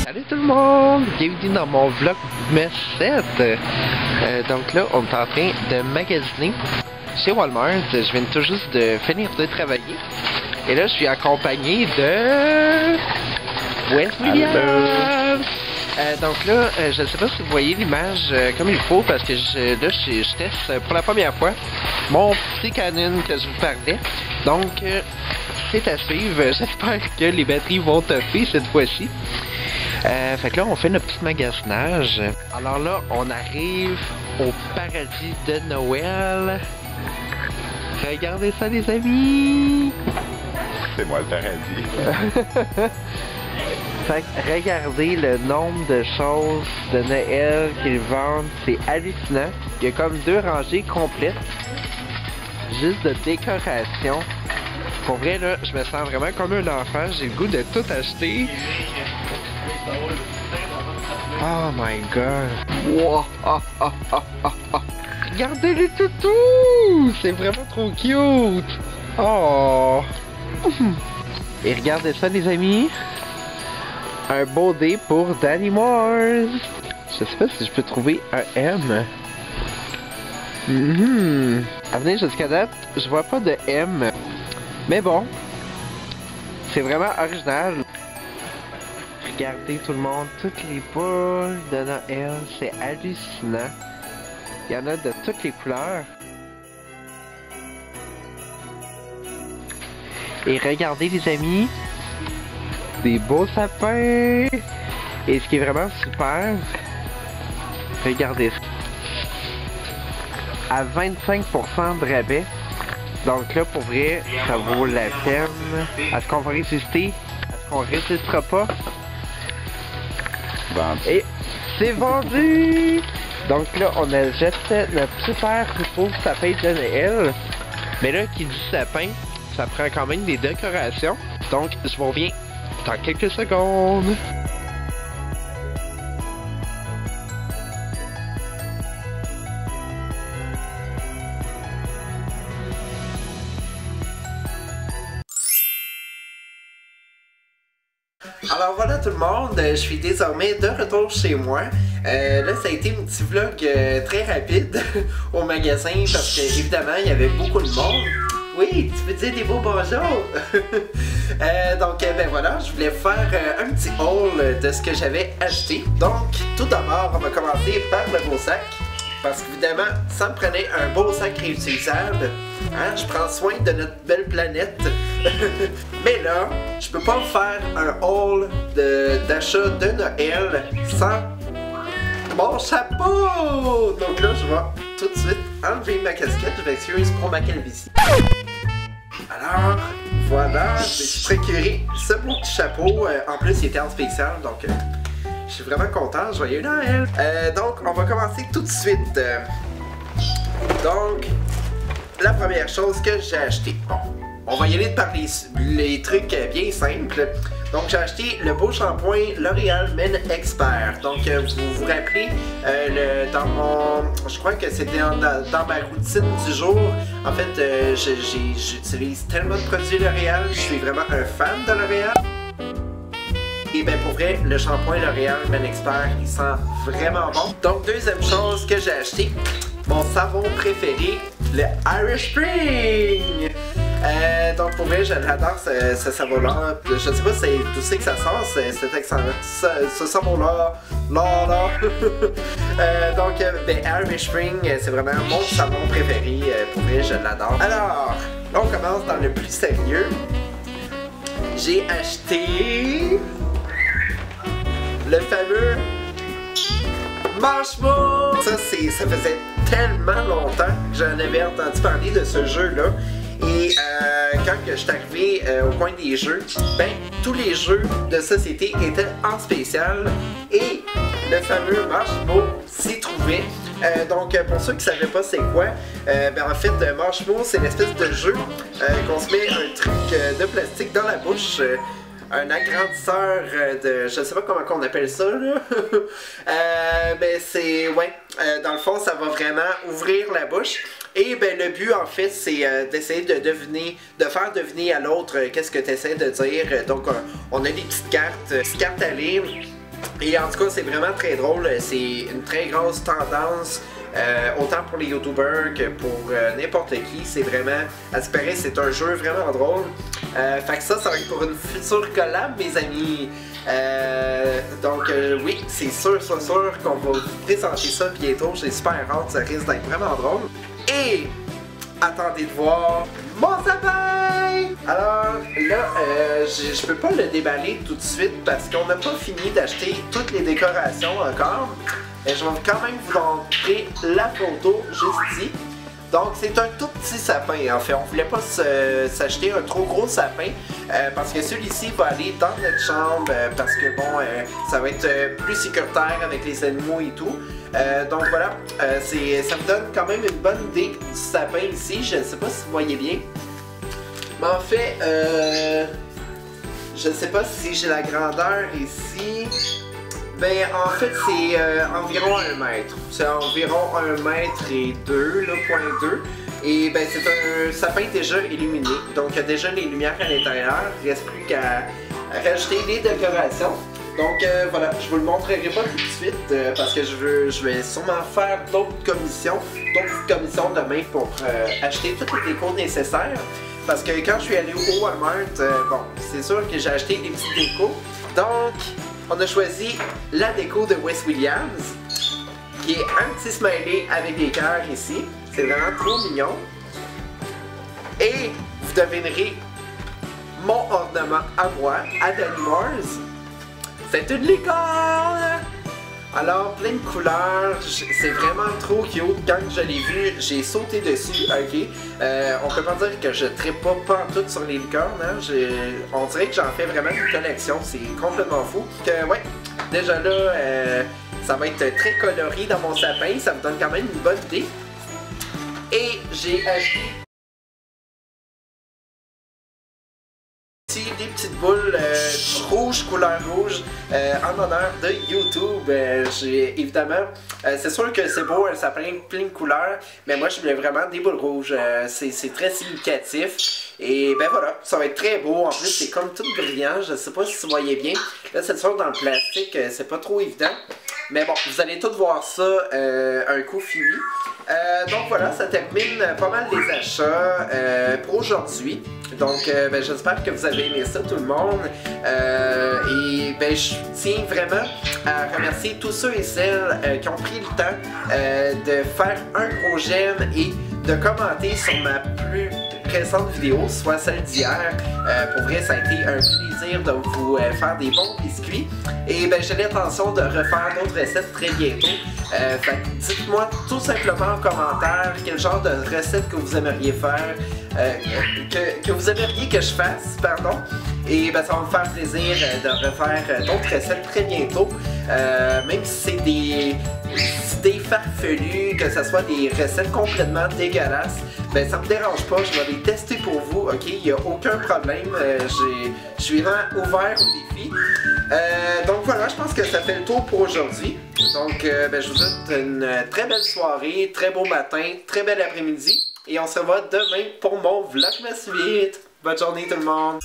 Salut tout le monde, bienvenue dans mon vlog numéro 7. Donc là, on est en train de magasiner chez Walmart. Je viens tout juste de finir de travailler. Et là, je suis accompagné de Wes Williams. Donc là, je ne sais pas si vous voyez l'image comme il faut parce que je teste pour la première fois mon petit Canon que je vous parlais. Donc, c'est à suivre. J'espère que les batteries vont toffer cette fois-ci. Fait que là, on fait notre petit magasinage. Alors là, on arrive au paradis de Noël. Regardez ça, les amis! C'est moi le paradis. Fait que regardez le nombre de choses de Noël qu'ils vendent. C'est hallucinant. Il y a comme 2 rangées complètes. Juste de décoration. Pour vrai, là, je me sens vraiment comme un enfant. J'ai le goût de tout acheter. Oh my god. Wow. Regardez les toutous. C'est vraiment trop cute. Oh. Et regardez ça, les amis. Un beau dé pour Danny Mars. Je sais pas si je peux trouver un M. À venir jusqu'à date, je vois pas de M. Mais bon, c'est vraiment original. Regardez tout le monde, toutes les boules de Noël, c'est hallucinant. Il y en a de toutes les couleurs. Et regardez les amis, des beaux sapins. Et ce qui est vraiment super, regardez ça. À 25% de rabais. Donc là, pour vrai, ça vaut la peine. Est-ce qu'on va résister? Est-ce qu'on résistera pas? Vendu. Et c'est vendu! Donc là, on achète notre super beau sapin de Noël. Mais là, qui dit sapin, ça prend quand même des décorations. Donc, je vous reviens dans quelques secondes. Alors voilà tout le monde, je suis désormais de retour chez moi. Là ça a été un petit vlog très rapide au magasin parce que évidemment il y avait beaucoup de monde. Oui, tu peux dire des beaux bonjours. Donc ben voilà, je voulais faire un petit haul de ce que j'avais acheté. Donc tout d'abord on va commencer par le beau sac. Parce qu'évidemment, ça me prenait un beau sac réutilisable. Hein? Je prends soin de notre belle planète. Mais là, je peux pas faire un haul d'achat de Noël sans mon chapeau! Donc là, je vais tout de suite enlever ma casquette. Je m'excuse pour ma calvitie. Alors, voilà, j'ai procuré ce beau petit chapeau. En plus, il était en spécial, donc... je suis vraiment content, joyeux Noël! Donc, on va commencer tout de suite. Donc, la première chose que j'ai acheté. Bon, on va y aller par les trucs bien simples. Donc, j'ai acheté le beau shampoing L'Oréal Men Expert. Donc, vous vous rappelez, je crois que c'était dans ma routine du jour. En fait, j'utilise tellement de produits L'Oréal. Je suis vraiment un fan de L'Oréal. Et bien pour vrai, le shampoing L'Oréal Men Expert, il sent vraiment bon. Donc deuxième chose que j'ai acheté, mon savon préféré, le Irish Spring. Donc pour vrai, je l'adore ce savon-là. Je sais pas d'où c'est que ça sort, c'est excellent. Ce savon-là, donc ben, Irish Spring, c'est vraiment mon savon préféré. Pour vrai, je l'adore. Alors, là on commence dans le plus sérieux. J'ai acheté... le fameux Marshmallow! Ça faisait tellement longtemps que j'en avais entendu parler de ce jeu-là. Et quand je suis arrivé au coin des jeux, ben tous les jeux de société étaient en spécial et le fameux Marshmallow s'y trouvait. Donc pour ceux qui ne savaient pas c'est quoi, ben en fait Marshmallow c'est l'espèce de jeu qu'on se met un truc de plastique dans la bouche. un agrandisseur de... je sais pas comment on appelle ça, là. Ben c'est... ouais, dans le fond, ça va vraiment ouvrir la bouche. Et ben le but, en fait, c'est d'essayer de deviner, de faire deviner à l'autre qu'est-ce que tu essaies de dire. Donc, on a des petites cartes à lire. Et en tout cas, c'est vraiment très drôle. C'est une très grosse tendance. Autant pour les youtubeurs que pour n'importe qui, c'est vraiment, à ce paraît, c'est un jeu vraiment drôle. Fait que ça va être pour une future collab, mes amis. Donc oui, c'est sûr qu'on va vous présenter ça bientôt. J'ai super hâte, ça risque d'être vraiment drôle. Et attendez de voir mon sapin! Alors là, je peux pas le déballer tout de suite parce qu'on n'a pas fini d'acheter toutes les décorations encore. Je vais quand même vous montrer la photo juste ici. Donc c'est un tout petit sapin en fait, on voulait pas s'acheter un trop gros sapin parce que celui-ci va aller dans notre chambre parce que bon, ça va être plus sécuritaire avec les animaux et tout. Donc voilà, ça me donne quand même une bonne idée du sapin ici, je ne sais pas si vous voyez bien. Mais en fait, je ne sais pas si j'ai la grandeur ici. Ben en fait c'est environ 1 mètre. C'est environ 1 mètre et 2, là, 0.2. Et ben c'est un sapin déjà illuminé. Donc il y a déjà les lumières à l'intérieur. Il ne reste plus qu'à rajouter les décorations. Donc voilà, je vous le montrerai pas tout de suite parce que je vais sûrement faire d'autres commissions demain pour acheter toutes les décos nécessaires. Parce que quand je suis allé au Walmart, bon, c'est sûr que j'ai acheté des petites décos. Donc on a choisi la déco de Wes Williams, qui est un petit smiley avec des cœurs ici. C'est vraiment trop mignon. Et vous devinerez mon ornement à moi, à Danny Mars. C'est une licorne! Alors, plein de couleurs, c'est vraiment trop cute. Quand je l'ai vu, j'ai sauté dessus, ok? On peut pas dire que je trippe pas pantoute sur les licornes, hein? On dirait que j'en fais vraiment une collection, c'est complètement fou. Que, ouais, déjà là, ça va être très coloré dans mon sapin, ça me donne quand même une bonne idée. Et j'ai acheté des petites boules rouges, couleur rouge, en honneur de YouTube. Évidemment, c'est sûr que c'est beau, ça prend plein de couleurs, mais moi je voulais vraiment des boules rouges. C'est très significatif. Et ben voilà, ça va être très beau. En plus, c'est comme tout brillant. Je sais pas si vous voyez bien. Là, c'est sûr dans le plastique, c'est pas trop évident. Mais bon, vous allez tous voir ça un coup fini. Donc voilà, ça termine pas mal les achats pour aujourd'hui. Donc ben, j'espère que vous avez aimé ça tout le monde. Et ben, je tiens vraiment à remercier tous ceux et celles qui ont pris le temps de faire un gros j'aime et de commenter sur ma plus récente vidéo, soit celle d'hier. Pour vrai, ça a été un plaisir de vous faire des bons biscuits. Et ben, j'ai l'intention de refaire d'autres recettes très bientôt. Dites-moi tout simplement en commentaire quel genre de recette que vous aimeriez faire, que vous aimeriez que je fasse, pardon. Et ben, ça va me faire plaisir de refaire d'autres recettes très bientôt. Même si c'est des farfelus, que ce soit des recettes complètement dégueulasses, ben ça me dérange pas, je vais les tester pour vous, ok? Il n'y a aucun problème, je suis vraiment ouvert au défi. Donc voilà, je pense que ça fait le tour pour aujourd'hui. Donc ben, je vous souhaite une très belle soirée, très beau matin, très bel après-midi. Et on se revoit demain pour mon vlogmas 8. Bonne journée tout le monde!